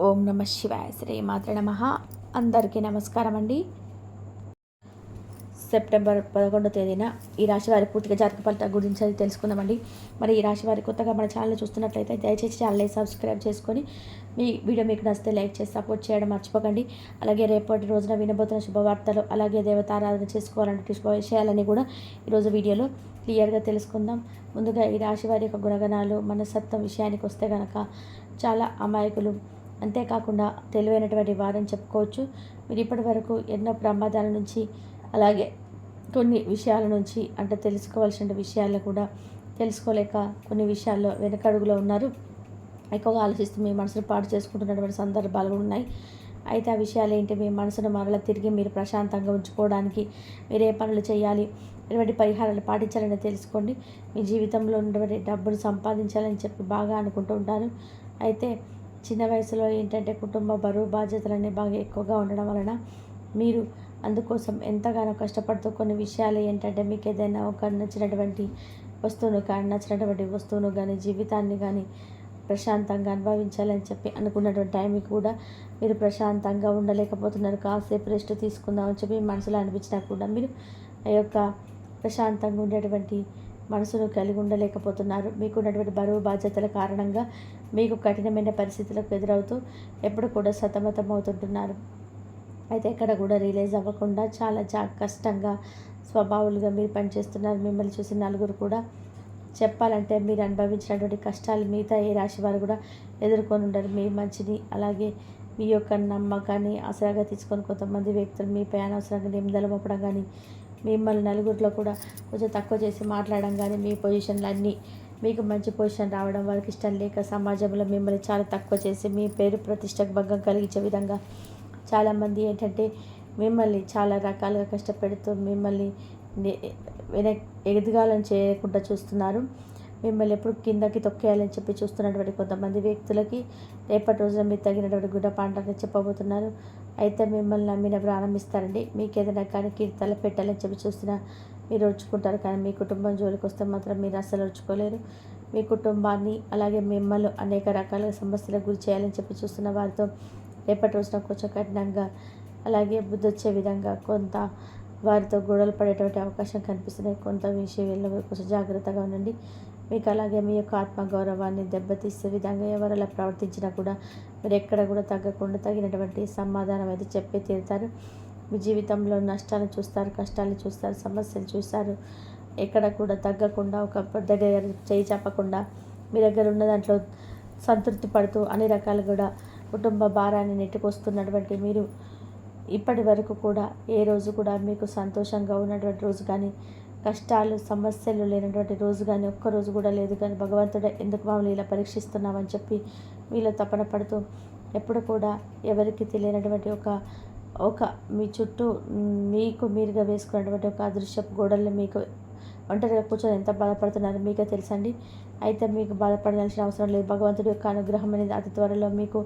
ఓం నమ శివాయ శ్రీ మాత్ర నమః. అందరికీ నమస్కారం అండి. సెప్టెంబర్ 11వ తేదీన ఈ రాశి వారి పూర్తిగా జాతక ఫలితాల గురించి అది తెలుసుకుందామండి. మరి ఈ రాశి వారి కొత్తగా మన ఛానల్ చూస్తున్నట్లయితే దయచేసి ఛానల్ని సబ్స్క్రైబ్ చేసుకొని మీ వీడియో మీకు నచ్చితే లైక్ చేసి సపోర్ట్ చేయడం మర్చిపోకండి. అలాగే రేపటి రోజున వినబోతున్న శుభవార్తలు, అలాగే దేవతారాధన చేసుకోవాలంటే శుభ విషయాలని కూడా ఈరోజు వీడియోలో క్లియర్గా తెలుసుకుందాం. ముందుగా ఈ రాశి వారి యొక్క గుణగణాలు, మనస్తత్వం విషయానికి వస్తే కనుక చాలా అమాయకులు, అంతేకాకుండా తెలివైనటువంటి వారని చెప్పుకోవచ్చు. మీరు ఇప్పటి వరకు ఎన్నో ప్రమాదాల నుంచి, అలాగే కొన్ని విషయాల నుంచి అంటే తెలుసుకోవాల్సిన విషయాలను కూడా తెలుసుకోలేక కొన్ని విషయాల్లో వెనకడుగులో ఉన్నారు. ఎక్కువగా ఆలోచిస్తూ మీ మనసును పాడు చేసుకుంటున్నటువంటి సందర్భాలు కూడా ఉన్నాయి. అయితే ఆ విషయాలు ఏంటి, మీ మనసును మరలా తిరిగి మీరు ప్రశాంతంగా ఉంచుకోవడానికి మీరు ఏ పనులు చేయాలి, ఎటువంటి పరిహారాలు పాటించాలని తెలుసుకోండి. మీ జీవితంలో ఉన్నటువంటి డబ్బును సంపాదించాలని చెప్పి బాగా అనుకుంటూ ఉంటారు. అయితే చిన్న వయసులో ఏంటంటే కుటుంబ బరువు బాధ్యతలన్నీ బాగా ఎక్కువగా ఉండడం వలన మీరు అందుకోసం ఎంతగానో కష్టపడుతూ కొన్ని విషయాలు ఏంటంటే మీకు ఏదైనా ఒక నచ్చినటువంటి వస్తువును కానీ జీవితాన్ని కానీ ప్రశాంతంగా అనుభవించాలని చెప్పి అనుకున్నటువంటి టైంకి కూడా మీరు ప్రశాంతంగా ఉండలేకపోతున్నారు. కాసేపు రెస్ట్ తీసుకుందామని చెప్పి మనసులో అనిపించినా కూడా మీరు ఆ యొక్క ప్రశాంతంగా ఉండేటువంటి మనసును కలిగి ఉండలేకపోతున్నారు. మీకు ఉన్నటువంటి బరువు బాధ్యతల కారణంగా మీకు కఠినమైన పరిస్థితులకు ఎదురవుతూ ఎప్పుడు కూడా సతమతం అవుతుంటున్నారు. అయితే ఎక్కడ కూడా రిలీజ్ అవ్వకుండా చాలా కష్టంగా స్వభావాలుగా మీరు పనిచేస్తున్నారు. మిమ్మల్ని చూసి నలుగురు కూడా చెప్పాలంటే మీరు అనుభవించినటువంటి కష్టాలు మిగతా ఏ రాశి వారు కూడా ఎదుర్కొని ఉండరు. మీ మంచిని, అలాగే మీ యొక్క నమ్మకాన్ని ఆసరాగా తీసుకొని కొంతమంది వ్యక్తులు మీపై అనవసరంగా నిందలు మోపడం కానీ, మిమ్మల్ని నలుగురిలో కూడా కొంచెం తక్కువ చేసి మాట్లాడడం కానీ, మీ పొజిషన్లు అన్నీ మీకు మంచి పొజిషన్ రావడం వారికి ఇష్టం లేక సమాజంలో మిమ్మల్ని చాలా తక్కువ చేసి మీ పేరు ప్రతిష్టకు భంగం కలిగించే విధంగా చాలామంది ఏంటంటే మిమ్మల్ని చాలా రకాలుగా కష్టపెడుతూ మిమ్మల్ని ఎదగాలని చేయకుండా చూస్తున్నారు. మిమ్మల్ని ఎప్పుడు కిందకి తొక్కేయాలని చెప్పి చూస్తున్నటువంటి కొంతమంది వ్యక్తులకి రేపటి రోజున మీరు తగినటువంటి గుణపాఠాన్ని చెప్పబోతున్నారు. అయితే మిమ్మల్ని నమ్మిన ప్రారంభిస్తారండి. మీకు ఏదైనా కానీ కీర్తలు పెట్టాలని చెప్పి చూస్తున్నా మీరు వచ్చుకుంటారు, కానీ మీ కుటుంబం జోలికి వస్తే మాత్రం మీరు అస్సలు వచ్చుకోలేరు. మీ కుటుంబాన్ని, అలాగే మిమ్మల్ని అనేక రకాల సమస్యలకు గురి చేయాలని చెప్పి చూస్తున్న వారితో రేపటి రోజున కొంచెం కఠినంగా, అలాగే బుద్ధి వచ్చే విధంగా కొంత వారితో గొడవలు పడేటువంటి అవకాశం కనిపిస్తున్నాయి. కొంత విషయంలో కొంచెం జాగ్రత్తగా ఉండండి. మీకు అలాగే మీ యొక్క ఆత్మగౌరవాన్ని దెబ్బతీసే విధంగా ఎవరు అలా ప్రవర్తించినా కూడా మీరు ఎక్కడ కూడా తగ్గకుండా తగినటువంటి సమాధానం అయితే చెప్పే తీరుతారు. మీ జీవితంలో నష్టాలను చూస్తారు, కష్టాలను చూస్తారు, సమస్యలు చూస్తారు. ఎక్కడ కూడా తగ్గకుండా ఒక దగ్గర చేయి చెప్పకుండా మీ దగ్గర ఉన్న దాంట్లో సంతృప్తి పడుతూ అన్ని రకాలు కూడా కుటుంబ భారాన్ని నెట్టుకొస్తున్నటువంటి మీరు ఇప్పటి వరకు కూడా ఏ రోజు కూడా మీకు సంతోషంగా ఉన్నటువంటి రోజు కానీ, కష్టాలు సమస్యలు లేనటువంటి రోజు కానీ ఒక్కరోజు కూడా లేదు. కానీ భగవంతుడు ఎందుకు మమ్మల్ని ఇలా పరీక్షిస్తున్నామని చెప్పి మీలో తపన పడుతూ ఎప్పుడు కూడా ఎవరికి తెలియనటువంటి ఒక మీ చుట్టూ మీకు మీరుగా వేసుకున్నటువంటి ఒక అదృశ్యపు గోడల్ని మీకు ఒంటరిగా కూర్చొని ఎంత బాధపడుతున్నారో మీకే తెలుసండి. అయితే మీకు బాధపడాల్సిన అవసరం లేదు. భగవంతుడి యొక్క అనుగ్రహం అనేది అతి త్వరలో మీకు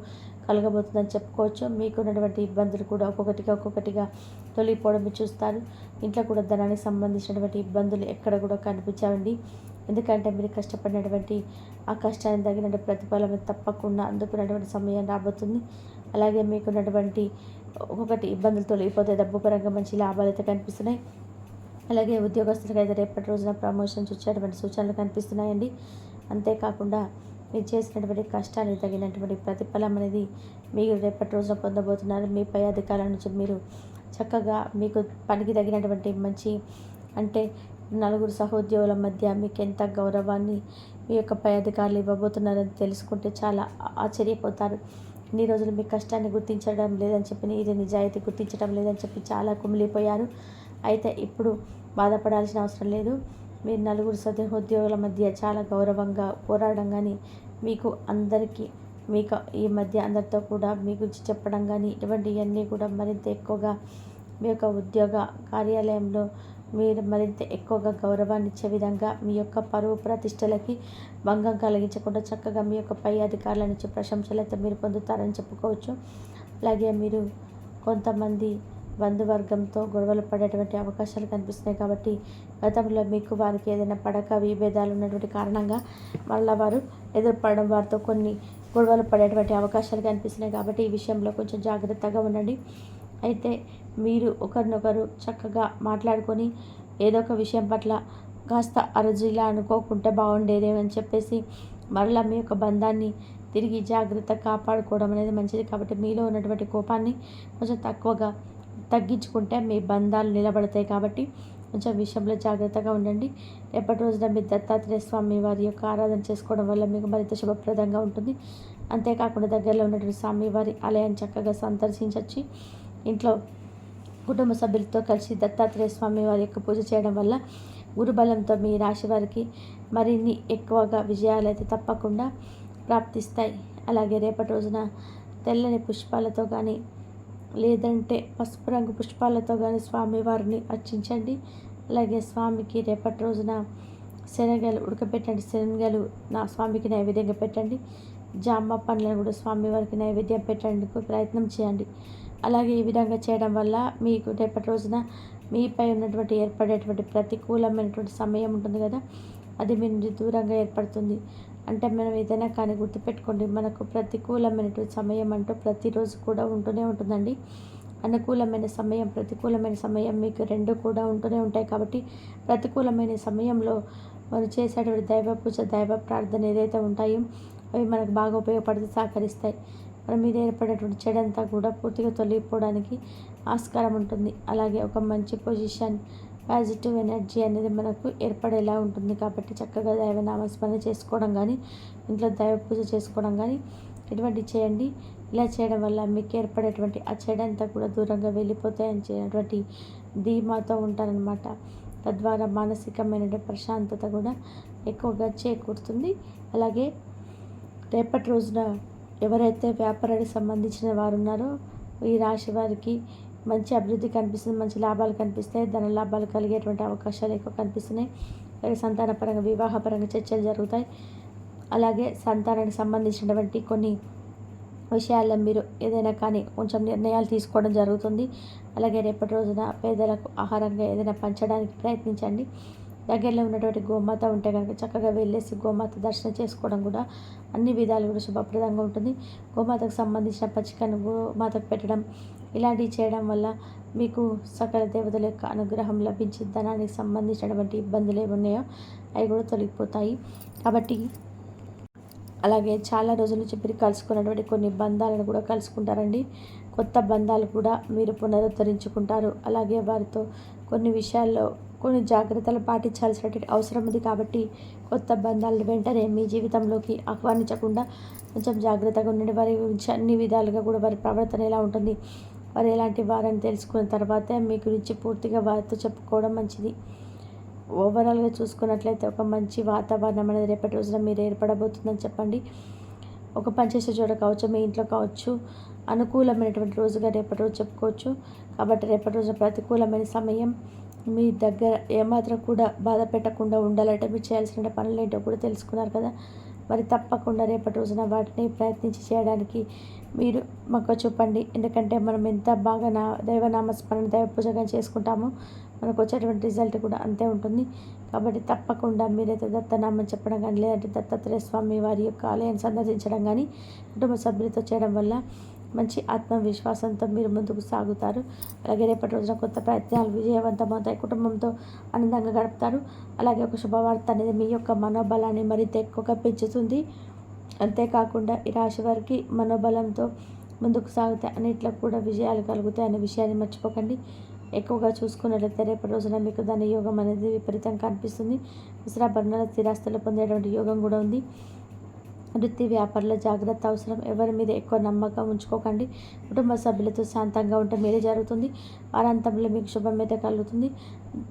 కలగబోతుందని చెప్పుకోవచ్చు. మీకున్నటువంటి ఇబ్బందులు కూడా ఒక్కొక్కటిగా తొలగిపోవడం చూస్తారు. ఇంట్లో కూడా ధనానికి సంబంధించినటువంటి ఇబ్బందులు ఎక్కడ కూడా కనిపించావండి. ఎందుకంటే మీరు కష్టపడినటువంటి ఆ కష్టానికి తగినటువంటి ప్రతిఫలం తప్పకుండా అందుకున్నటువంటి సమయం రాబోతుంది. అలాగే మీకున్నటువంటి ఒక్కొక్కటి ఇబ్బందులు తొలగిపోతే డబ్బు పరంగా మంచి లాభాలు అయితే కనిపిస్తున్నాయి. అలాగే ఉద్యోగస్తులకు అయితే రేపటి రోజున ప్రమోషన్స్ వచ్చేటువంటి సూచనలు కనిపిస్తున్నాయండి. అంతేకాకుండా మీరు చేసినటువంటి కష్టానికి తగినటువంటి ప్రతిఫలం అనేది మీరు రేపటి రోజున పొందబోతున్నారు. మీ పై అధికారుల నుంచి మీరు చక్కగా మీకు పనికి తగినటువంటి మంచి అంటే నలుగురు సహోద్యోగుల మధ్య మీకు ఎంత గౌరవాన్ని మీ యొక్క పై అధికారులు ఇవ్వబోతున్నారని తెలుసుకుంటే చాలా ఆశ్చర్యపోతారు. ఇన్ని రోజులు మీ కష్టాన్ని గుర్తించడం లేదని చెప్పి, ఇది నిజాయితీ గుర్తించడం లేదని చెప్పి చాలా కుమిలిపోయారు. అయితే ఇప్పుడు బాధపడాల్సిన అవసరం లేదు. మీరు నలుగురు సహోద్యోగుల మధ్య చాలా గౌరవంగా పోరాడడం కానీ, మీకు అందరికీ మీకు ఈ మధ్య అందరితో కూడా మీ గురించి చెప్పడం కానీ, ఇటువంటివన్నీ కూడా మరింత ఎక్కువగా మీ యొక్క ఉద్యోగ కార్యాలయంలో మీరు మరింత ఎక్కువగా గౌరవాన్ని ఇచ్చే విధంగా మీ యొక్క పరువు ప్రతిష్టలకి భంగం కలిగించకుండా చక్కగా మీ యొక్క పై అధికారుల నుంచి ప్రశంసలు అయితే మీరు పొందుతారని చెప్పుకోవచ్చు. అలాగే మీరు కొంతమంది బంధువర్గంతో గొడవలు పడేటువంటి అవకాశాలు కనిపిస్తున్నాయి. కాబట్టి గతంలో మీకు వారికి ఏదైనా పడక విభేదాలు ఉన్నటువంటి కారణంగా మళ్ళీ వారు ఎదురుపడడం, వారితో కొన్ని గొడవలు పడేటువంటి అవకాశాలు కనిపిస్తున్నాయి. కాబట్టి ఈ విషయంలో కొంచెం జాగ్రత్తగా ఉండండి. అయితే మీరు ఒకరినొకరు చక్కగా మాట్లాడుకొని ఏదో ఒక విషయం పట్ల కాస్త ఆ రోజు ఇలా అనుకోకుంటే బాగుండేదేమని చెప్పేసి మరలా మీ యొక్క బంధాన్ని తిరిగి జాగ్రత్త కాపాడుకోవడం అనేది మంచిది. కాబట్టి మీలో ఉన్నటువంటి కోపాన్ని కొంచెం తగ్గించుకుంటే మీ బంధాలు నిలబడతాయి. కాబట్టి కొంచెం విషయంలో జాగ్రత్తగా ఉండండి. రేపటి రోజున మీ దత్తాత్రేయ స్వామి వారి యొక్క ఆరాధన చేసుకోవడం వల్ల మీకు మరింత శుభప్రదంగా ఉంటుంది. అంతేకాకుండా దగ్గరలో ఉన్నటువంటి స్వామివారి ఆలయాన్ని చక్కగా సందర్శించవచ్చు. ఇంట్లో కుటుంబ సభ్యులతో కలిసి దత్తాత్రేయ స్వామి వారి యొక్క పూజ చేయడం వల్ల గురుబలంతో మీ రాశి వారికి మరిన్ని ఎక్కువగా విజయాలు అయితే తప్పకుండా ప్రాప్తిస్తాయి. అలాగే రేపటి రోజున తెల్లని పుష్పాలతో కానీ లేదంటే పసుపు రంగు పుష్పాలతో కానీ స్వామివారిని అర్చించండి. అలాగే స్వామికి రేపటి రోజున శనగలు ఉడకబెట్టండి. శనగలు నా స్వామికి నైవేద్యంగా పెట్టండి. జామ పండ్లను కూడా స్వామివారికి నైవేద్యం పెట్టడానికి ప్రయత్నం చేయండి. అలాగే ఈ విధంగా చేయడం వల్ల మీకు రేపటి రోజున మీపై ఉన్నటువంటి ఏర్పడేటువంటి ప్రతికూలమైనటువంటి సమయం ఉంటుంది కదా, అది మీ నుండి దూరంగా ఏర్పడుతుంది. అంటే మనం ఏదైనా కానీ గుర్తుపెట్టుకోండి, మనకు ప్రతికూలమైనటువంటి సమయం అంటూ ప్రతిరోజు కూడా ఉంటూనే ఉంటుందండి. అనుకూలమైన సమయం, ప్రతికూలమైన సమయం మీకు రెండు కూడా ఉంటూనే ఉంటాయి. కాబట్టి ప్రతికూలమైన సమయంలో మనం చేసేటువంటి దైవ పూజ, దైవ ప్రార్థన ఏదైతే ఉంటాయో అవి మనకు బాగా ఉపయోగపడితే సహకరిస్తాయి. మన మీద ఏర్పడేటువంటి చెడంతా కూడా పూర్తిగా తొలగిపోవడానికి ఆస్కారం ఉంటుంది. అలాగే ఒక మంచి పొజిషన్, పాజిటివ్ ఎనర్జీ అనేది మనకు ఏర్పడేలా ఉంటుంది. కాబట్టి చక్కగా దైవనామస్మరణ చేసుకోవడం కానీ, ఇంట్లో దైవ పూజ చేసుకోవడం కానీ ఇటువంటి చేయండి. ఇలా చేయడం వల్ల మీకు ఏర్పడేటువంటి ఆ చెడంతా కూడా దూరంగా వెళ్ళిపోతాయని చేయటువంటి ధీమాతో ఉంటారనమాట. తద్వారా మానసికమైన ప్రశాంతత కూడా ఎక్కువగా చేకూరుతుంది. అలాగే రేపటి రోజున ఎవరైతే వ్యాపారానికి సంబంధించిన వారు ఉన్నారో ఈ రాశి వారికి మంచి అభివృద్ధి కనిపిస్తుంది. మంచి లాభాలు కనిపిస్తాయి. ధన లాభాలు కలిగేటువంటి అవకాశాలు ఎక్కువ కనిపిస్తున్నాయి. అలాగే సంతానపరంగా, వివాహపరంగా చర్చలు జరుగుతాయి. అలాగే సంతానానికి సంబంధించినటువంటి కొన్ని విషయాల్లో మీరు ఏదైనా కానీ కొంచెం నిర్ణయాలు తీసుకోవడం జరుగుతుంది. అలాగే రేపటి రోజున పేదలకు ఆహారంగా ఏదైనా పంచడానికి ప్రయత్నించండి. దగ్గరలో ఉన్నటువంటి గోమాత ఉంటే కనుక చక్కగా వెళ్ళేసి గోమాత దర్శనం చేసుకోవడం కూడా అన్ని విధాలు కూడా శుభప్రదంగా ఉంటుంది. గోమాతకు సంబంధించిన పచ్చికను గోమాతకు పెట్టడం ఇలాంటివి చేయడం వల్ల మీకు సకల దేవతల యొక్క అనుగ్రహం లభించి ధనానికి సంబంధించినటువంటి ఇబ్బందులు ఏమున్నాయో అవి కూడా తొలగిపోతాయి. కాబట్టి అలాగే చాలా రోజుల నుంచి మీరు కలుసుకున్నటువంటి కొన్ని బంధాలను కూడా కలుసుకుంటారండి. కొత్త బంధాలు కూడా మీరు పునరుద్ధరించుకుంటారు. అలాగే వారితో కొన్ని విషయాల్లో కొన్ని జాగ్రత్తలు పాటించాల్సినటువంటి అవసరం ఉంది. కాబట్టి కొత్త బంధాలను వెంటనే మీ జీవితంలోకి ఆహ్వానించకుండా కొంచెం జాగ్రత్తగా ఉండండి. వారి గురించి అన్ని విధాలుగా కూడా వారి ప్రవర్తన ఎలా ఉంటుంది, వారు ఎలాంటి వారని తెలుసుకున్న తర్వాతే మీ గురించి పూర్తిగా వారితో చెప్పుకోవడం మంచిది. ఓవరాల్గా చూసుకున్నట్లయితే ఒక మంచి వాతావరణం అనేది రేపటి రోజున మీరు ఏర్పడబోతుందని చెప్పండి. ఒక పనిచేసే చోట కావచ్చు, మీ ఇంట్లో కావచ్చు, అనుకూలమైనటువంటి రోజుగా రేపటి రోజు చెప్పుకోవచ్చు. కాబట్టి రేపటి రోజున ప్రతికూలమైన సమయం. మీ దగ్గర ఏమాత్రం కూడా బాధ పెట్టకుండా ఉండాలంటే మీరు చేయాల్సిన పనులు ఏంటో కూడా తెలుసుకున్నారు కదా. మరి తప్పకుండా రేపటి రోజున వాటిని ప్రయత్నించి చేయడానికి మీరు మక్కువ చూపండి. ఎందుకంటే మనం ఎంత బాగా దైవనామస్మరణ, దైవ పూజగా చేసుకుంటామో మనకు వచ్చేటువంటి రిజల్ట్ కూడా అంతే ఉంటుంది. కాబట్టి తప్పకుండా మీరైతే దత్తనామం చెప్పడం కానీ, లేదంటే దత్తాత్రేయ స్వామి వారి యొక్క ఆలయాన్ని సందర్శించడం కానీ కుటుంబ సభ్యులతో చేయడం వల్ల మంచి ఆత్మవిశ్వాసంతో మీరు ముందుకు సాగుతారు. అలాగే రేపటి రోజున కొత్త ప్రయత్నాలు విజయవంతమవుతాయి. కుటుంబంతో ఆనందంగా గడుపుతారు. అలాగే ఒక శుభవార్త అనేది మీ యొక్క మనోబలాన్ని మరింత ఎక్కువగా పెంచుతుంది. అంతేకాకుండా ఈ రాశి వారికి మనోబలంతో ముందుకు సాగుతాయి, అన్నిట్లో కూడా విజయాలు కలుగుతాయి అనే విషయాన్ని మర్చిపోకండి. ఎక్కువగా చూసుకున్నట్లయితే రేపటి రోజున మీకు ధన యోగం అనేది విపరీతంగా కనిపిస్తుంది. విశ్రాభరణాల స్థిరాస్తులు పొందేటువంటి యోగం కూడా ఉంది. వృత్తి వ్యాపారంలో జాగ్రత్త అవసరం. ఎవరి మీద ఎక్కువ నమ్మకం ఉంచుకోకండి. కుటుంబ సభ్యులతో శాంతంగా ఉంటే మేలు జరుగుతుంది. వారాంతంలో మీకు శుభం అయితే కలుగుతుంది.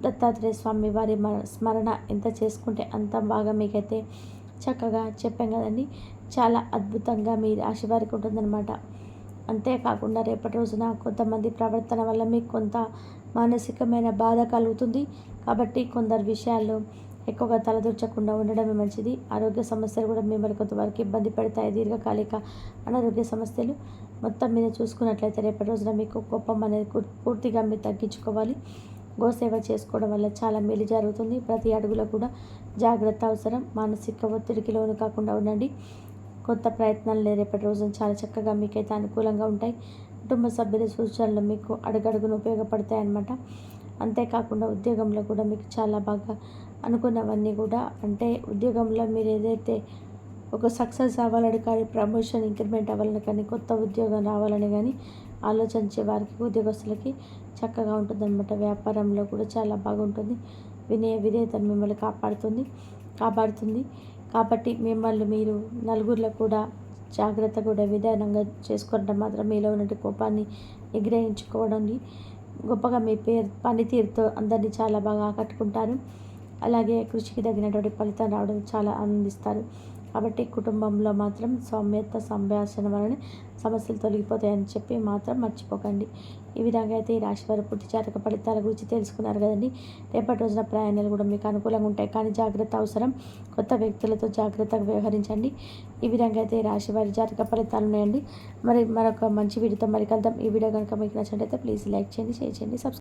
దత్తాత్రేయ స్వామి వారి స్మరణ ఎంత చేసుకుంటే అంత బాగా మీకైతే చక్కగా చెప్పాం కదండి. చాలా అద్భుతంగా మీ రాశి వారికి ఉంటుందన్నమాట. అంతేకాకుండా రేపటి రోజున కొంతమంది ప్రవర్తన వల్ల మీకు కొంత మానసికమైన బాధ కలుగుతుంది. కాబట్టి కొందరు విషయాల్లో ఎక్కువగా తలదూర్చకుండా ఉండడమే మంచిది. ఆరోగ్య సమస్యలు కూడా మిమ్మల్ని కొంతవరకు ఇబ్బంది పెడతాయి. దీర్ఘకాలిక అనారోగ్య సమస్యలు మొత్తం మీద చూసుకున్నట్లయితే రేపటి రోజున మీకు కోపం అనేది పూర్తిగా మీరు తగ్గించుకోవాలి. గోసేవ చేసుకోవడం వల్ల చాలా మేలు జరుగుతుంది. ప్రతి అడుగులో కూడా జాగ్రత్త అవసరం. మానసిక ఒత్తిడికి లోను కాకుండా ఉండండి. కొత్త ప్రయత్నాలు రేపటి రోజున చాలా చక్కగా మీకైతే అనుకూలంగా ఉంటాయి. కుటుంబ సభ్యుల సూచనలు మీకు అడుగడుగున ఉపయోగపడతాయి అన్నమాట. అంతేకాకుండా ఉద్యోగంలో కూడా మీకు చాలా బాగా అనుకున్నవన్నీ కూడా, అంటే ఉద్యోగంలో మీరు ఏదైతే ఒక సక్సెస్ అవ్వాలని కానీ, ప్రమోషన్ ఇంక్రిమెంట్ అవ్వాలని కానీ, కొత్త ఉద్యోగం రావాలని కానీ ఆలోచించే వారికి, ఉద్యోగస్తులకి చక్కగా ఉంటుందన్నమాట. వ్యాపారంలో కూడా చాలా బాగుంటుంది. వినయ విధేయత మిమ్మల్ని కాపాడుతుంది. కాబట్టి మిమ్మల్ని మీరు నలుగురిలో కూడా జాగ్రత్త కూడా విధానంగా చేసుకోవడం మాత్రం మీలో ఉన్న కోపాన్ని నిగ్రహించుకోవడం గొప్పగా మీ పనితీరుతో అందరినీ చాలా బాగా ఆకట్టుకుంటారు. అలాగే కృషికి తగినటువంటి ఫలితం రావడం చాలా ఆనందిస్తారు. కాబట్టి కుటుంబంలో మాత్రం సౌమ్యత సంభాషణ వలన సమస్యలు తొలగిపోతాయని చెప్పి మాత్రం మర్చిపోకండి. ఈ విధంగా అయితే ఈ రాశి వారి పూర్తి జాతక ఫలితాల గురించి తెలుసుకున్నారు కదండి. రేపటి రోజున ప్రయాణాలు కూడా మీకు అనుకూలంగా ఉంటాయి, కానీ జాగ్రత్త అవసరం. కొత్త వ్యక్తులతో జాగ్రత్తగా వ్యవహరించండి. ఈ విధంగా అయితే ఈ రాశి వారి జాతక ఫలితాలు ఉన్నాయండి. మరి మరొక మంచి వీడియోతో మరి కలుద్దాం. ఈ వీడియో కనుక మీకు నచ్చినట్లయితే ప్లీజ్ లైక్ చేయండి, షేర్ చేయండి, సబ్స్క్రైబ్